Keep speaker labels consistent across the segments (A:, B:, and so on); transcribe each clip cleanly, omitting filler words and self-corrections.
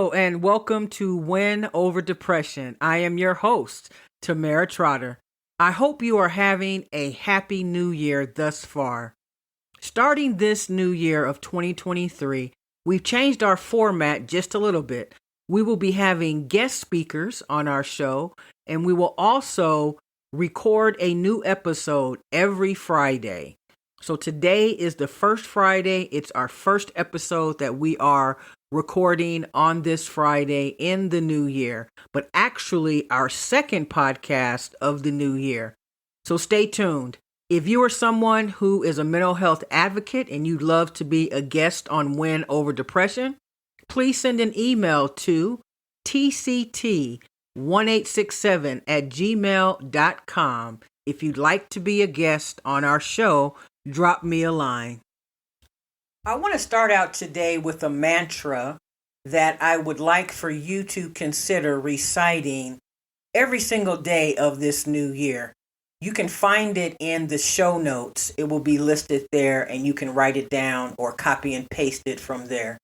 A: Hello and welcome to Win Over Depression. I am your host, Tamara Trotter. I hope you are having a happy new year thus far. Starting this new year of 2023, we've changed our format just a little bit. We will be having guest speakers on our show, and we will also record a new episode every Friday. So today is the first Friday. It's our first episode that we are recording on this Friday in the new year, but actually our second podcast of the new year. So stay tuned. If you are someone who is a mental health advocate and you'd love to be a guest on Win Over Depression, please send an email to tct1867@gmail.com. If you'd like to be a guest on our show, drop me a line. I want to start out today with a mantra that I would like for you to consider reciting every single day of this new year. You can find it in the show notes. It will be listed there and you can write it down or copy and paste it from there.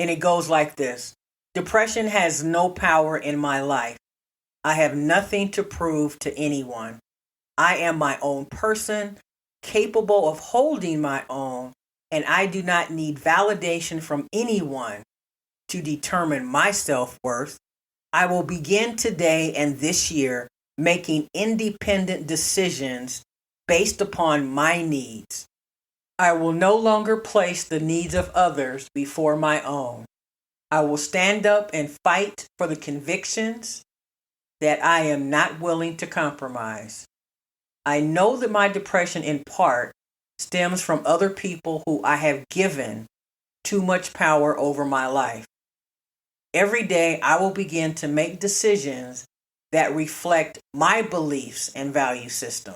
A: And it goes like this. Depression has no power in my life. I have nothing to prove to anyone. I am my own person, capable of holding my own, and I do not need validation from anyone to determine my self-worth. I will begin today and this year making independent decisions based upon my needs. I will no longer place the needs of others before my own. I will stand up and fight for the convictions that I am not willing to compromise. I know that my depression in part stems from other people who I have given too much power over my life. Every day I will begin to make decisions that reflect my beliefs and value system.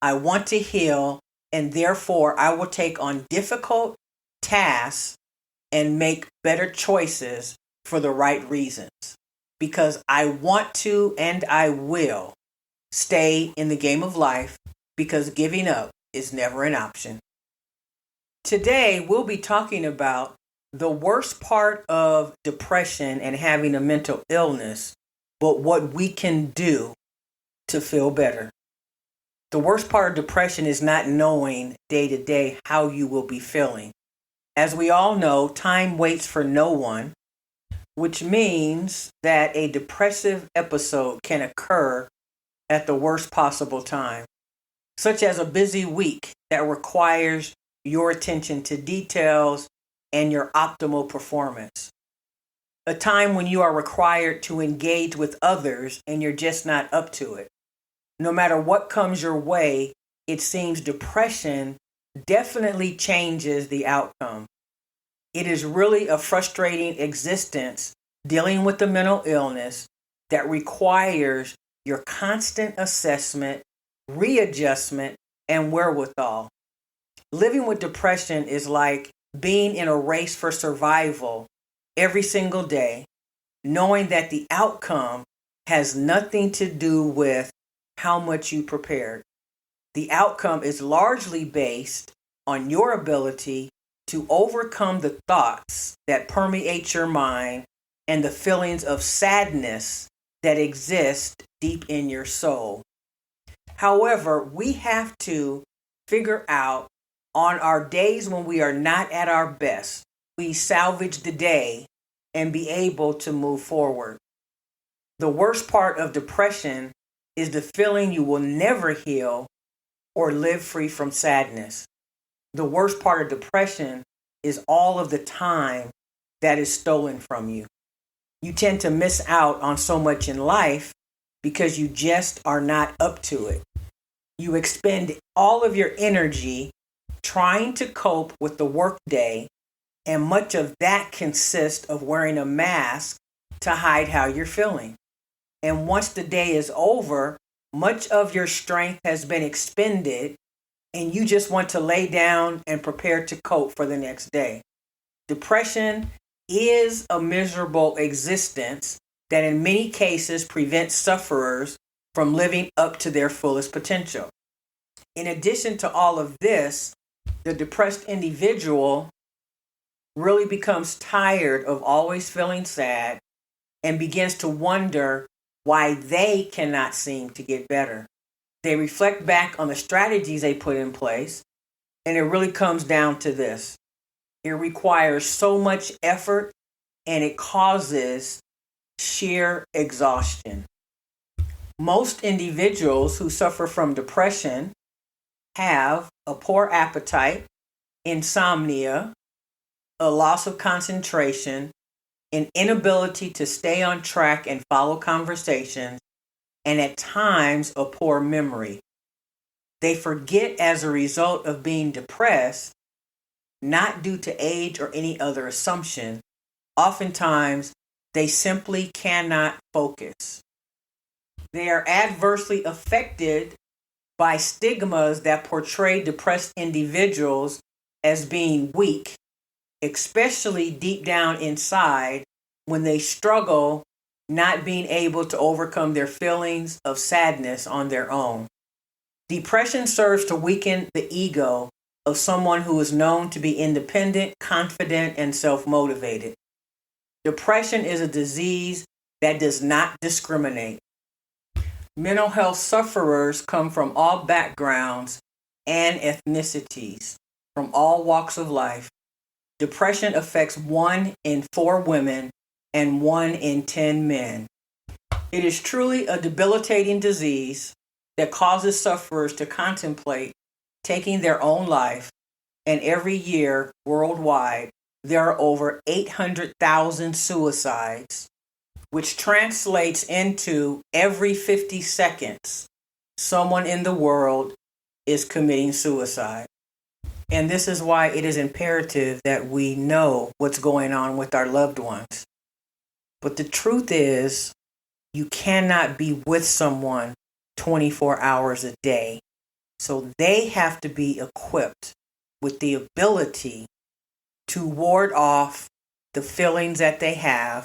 A: I want to heal, and therefore I will take on difficult tasks and make better choices for the right reasons. Because I want to and I will stay in the game of life, because giving up is never an option. Today, we'll be talking about the worst part of depression and having a mental illness, but what we can do to feel better. The worst part of depression is not knowing day to day how you will be feeling. As we all know, time waits for no one, which means that a depressive episode can occur at the worst possible time, such as a busy week that requires your attention to details and your optimal performance. A time when you are required to engage with others and you're just not up to it. No matter what comes your way, it seems depression definitely changes the outcome. It is really a frustrating existence dealing with the mental illness that requires your constant assessment, readjustment, and wherewithal. Living with depression is like being in a race for survival every single day, knowing that the outcome has nothing to do with how much you prepared. The outcome is largely based on your ability to overcome the thoughts that permeate your mind and the feelings of sadness that exist deep in your soul. However, we have to figure out on our days when we are not at our best, we salvage the day and be able to move forward. The worst part of depression is the feeling you will never heal or live free from sadness. The worst part of depression is all of the time that is stolen from you. You tend to miss out on so much in life because you just are not up to it. You expend all of your energy trying to cope with the workday, and much of that consists of wearing a mask to hide how you're feeling. And once the day is over, much of your strength has been expended, and you just want to lay down and prepare to cope for the next day. Depression is a miserable existence that in many cases prevents sufferers from living up to their fullest potential. In addition to all of this, the depressed individual really becomes tired of always feeling sad and begins to wonder why they cannot seem to get better. They reflect back on the strategies they put in place, and it really comes down to this. It requires so much effort and it causes sheer exhaustion. Most individuals who suffer from depression have a poor appetite, insomnia, a loss of concentration, an inability to stay on track and follow conversations, and at times a poor memory. They forget as a result of being depressed, not due to age or any other assumption. Oftentimes, they simply cannot focus. They are adversely affected by stigmas that portray depressed individuals as being weak, especially deep down inside when they struggle not being able to overcome their feelings of sadness on their own. Depression serves to weaken the ego of someone who is known to be independent, confident, and self-motivated. Depression is a disease that does not discriminate. Mental health sufferers come from all backgrounds and ethnicities, from all walks of life. Depression affects 1 in 4 women and 1 in 10 men. It is truly a debilitating disease that causes sufferers to contemplate taking their own life, and every year worldwide there are over 800,000 suicides, which translates into every 50 seconds someone in the world is committing suicide. And this is why it is imperative that we know what's going on with our loved ones. But the truth is, you cannot be with someone 24 hours a day. So they have to be equipped with the ability to ward off the feelings that they have,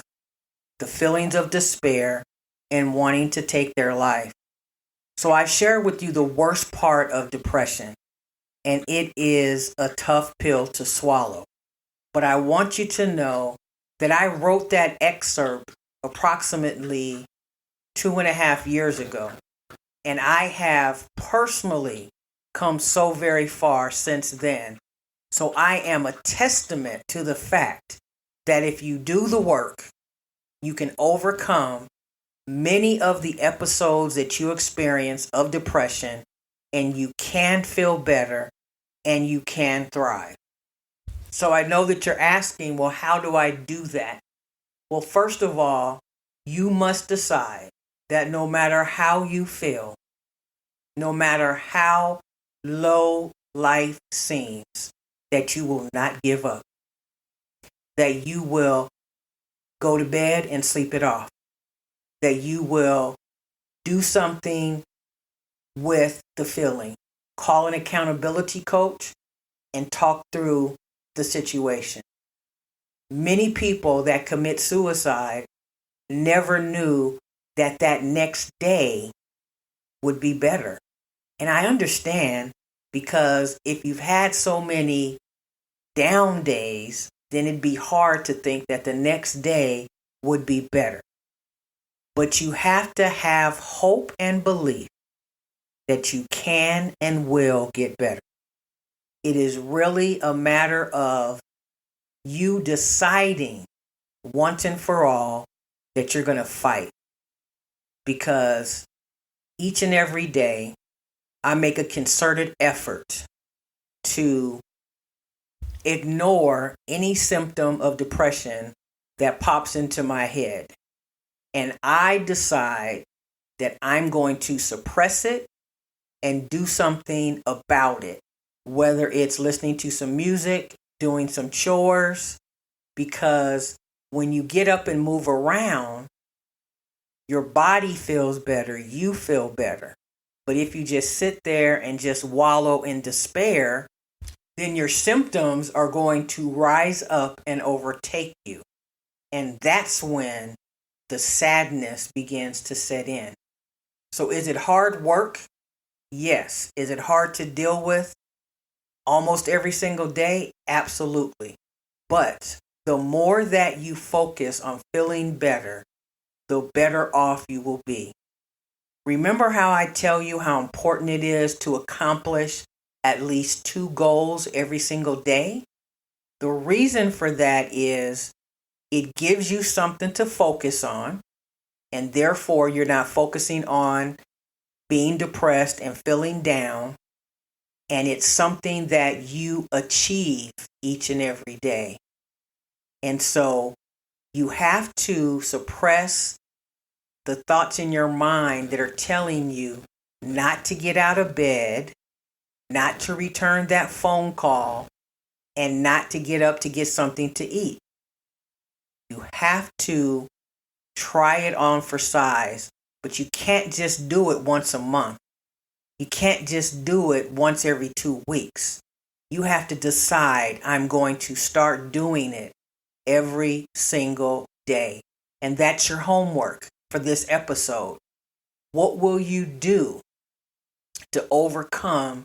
A: the feelings of despair, and wanting to take their life. So I share with you the worst part of depression, and it is a tough pill to swallow. But I want you to know that I wrote that excerpt approximately 2.5 years ago. And I have personally come so very far since then. So I am a testament to the fact that if you do the work, you can overcome many of the episodes that you experience of depression, and you can feel better and you can thrive. So I know that you're asking, well, how do I do that? Well, first of all, you must decide that no matter how you feel, no matter how low life seems, that you will not give up, that you will go to bed and sleep it off, that you will do something with the feeling, call an accountability coach and talk through the situation. Many people that commit suicide never knew that that next day would be better. And I understand, because if you've had so many down days, then it'd be hard to think that the next day would be better. But you have to have hope and belief that you can and will get better. It is really a matter of you deciding once and for all that you're going to fight. Because each and every day, I make a concerted effort to ignore any symptom of depression that pops into my head. And I decide that I'm going to suppress it and do something about it, whether it's listening to some music, doing some chores, because when you get up and move around, your body feels better, you feel better. But if you just sit there and just wallow in despair, then your symptoms are going to rise up and overtake you. And that's when the sadness begins to set in. So is it hard work? Yes. Is it hard to deal with almost every single day? Absolutely. But the more that you focus on feeling better, the better off you will be. Remember how I tell you how important it is to accomplish at least 2 goals every single day? The reason for that is it gives you something to focus on, and therefore you're not focusing on being depressed and feeling down, and it's something that you achieve each and every day. And so you have to suppress the thoughts in your mind that are telling you not to get out of bed, not to return that phone call, and not to get up to get something to eat. You have to try it on for size, but you can't just do it once a month. You can't just do it once every 2 weeks. You have to decide, I'm going to start doing it every single day. And that's your homework for this episode. What will you do to overcome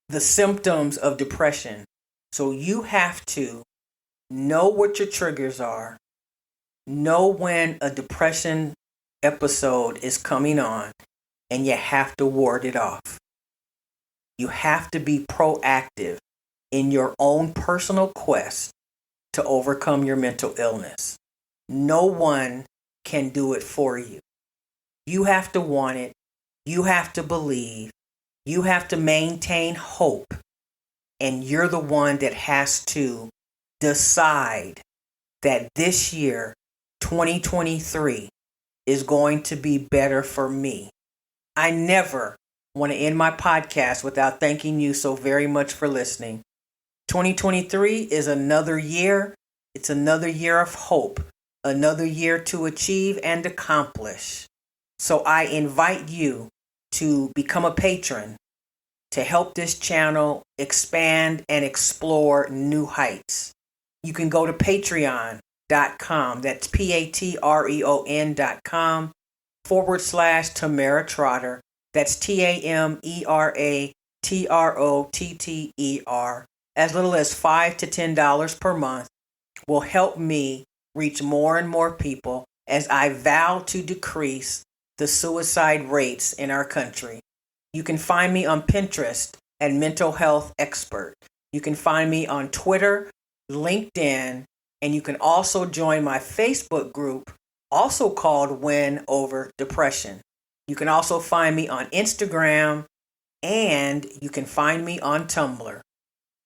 A: the symptoms of depression? So you have to know what your triggers are, know when a depression episode is coming on, and you have to ward it off. You have to be proactive in your own personal quest to overcome your mental illness. No one can do it for you. You have to want it. You have to believe. You have to maintain hope. And you're the one that has to decide that this year, 2023, is going to be better for me. I never want to end my podcast without thanking you so very much for listening. 2023 is another year. It's another year of hope, another year to achieve and accomplish. So I invite you to become a patron to help this channel expand and explore new heights. You can go to patreon.com. That's patreon.com/Tamara Trotter. That's TAMERATROTTER. As little as $5 to $10 per month will help me reach more and more people as I vow to decrease the suicide rates in our country. You can find me on Pinterest at Mental Health Expert. You can find me on Twitter, LinkedIn, and you can also join my Facebook group, also called Win Over Depression. You can also find me on Instagram, and you can find me on Tumblr.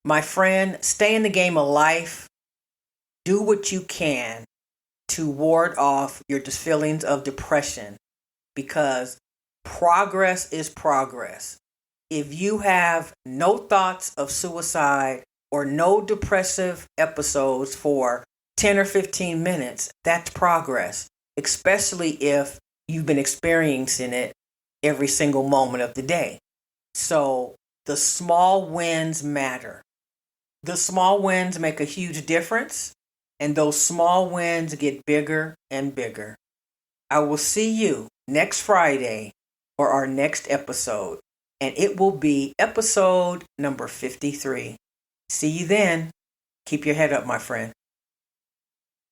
A: My friend, stay in the game of life. Do what you can to ward off your feelings of depression, because progress is progress. If you have no thoughts of suicide or no depressive episodes for 10 or 15 minutes, that's progress, especially if you've been experiencing it every single moment of the day. So the small wins matter. The small wins make a huge difference, and those small wins get bigger and bigger. I will see you next Friday for our next episode, and it will be episode number 53. See you then. Keep your head up, my friend.